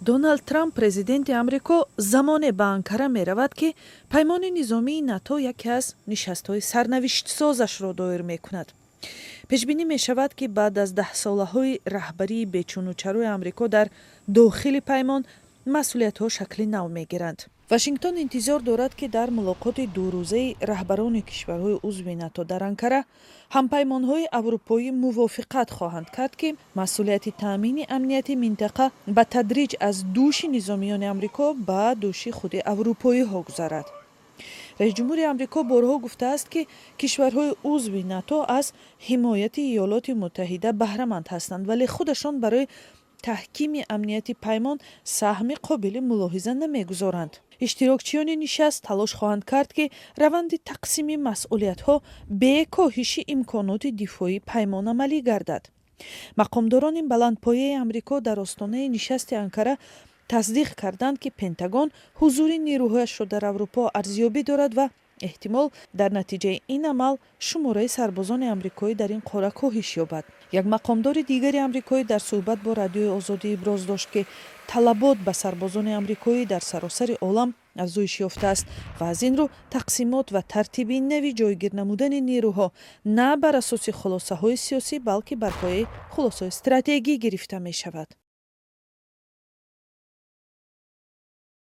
Дональд Трамп президенти Амрико замоне ба Анкара меравад ки паймони низомии НАТО яке аз нишастҳои сарнавиштсозашро доир мекунад. пешбинӣ мешавад ки баъд аз 10 солаҳои раҳбарии бечунучаруи Амрико дар дохили паймон масъулиятҳо шакли нав мегиранд. Вашингтон интизор дорад ки дар мулоқоти дурӯзаи раҳбарони кишварҳои узви НАТО дар Анкара ҳампаймонҳои аврупоӣ мувофиқат хоҳанд кард ки масъулияти таъмини амнияти минтақа ба тадриҷ аз дӯши низомиёни Амрико ба дӯши худи аврупоиҳо гузарад. раисҷумҳури Амрико борҳо гуфтааст ки кишварҳои узви НАТО аз ҳимояти Иёлоти Муттаҳида баҳраманд ҳастанд, вале худашон барои таҳкими амнияти паймон саҳми қобили мулоҳиза намегузоранд. иштирокчиёни нишаст талош хоҳанд кард ки раванди тақсими масъулиятҳо бе коҳиши имконоти дифоии паймон амалӣ гардад. мақомдорони баландпояи Амрико дар остонаи нишасти Анкара тасдиқ карданд ки Пентагон ҳузури нирӯҳояшро дар Аврупо арзёбӣ дорад ва эҳтимол дар натиҷаи ин амал шумораи сарбозони амрикоӣ дар ин қора коҳиш ёбад. як мақомдори дигари амрикоӣ дар суҳбат бо радиои озодӣ иброз дошт ки талабот ба сарбозони амрикоӣ дар саросари олам афзоиш ёфтааст ва аз ин рӯ тақсимот ва тартиби нави ҷойгир намудани нирӯҳо на бар асоси хулосаҳои сиёсӣ, балки бар пояи хулосаҳои стратегӣ гирифта мешавад.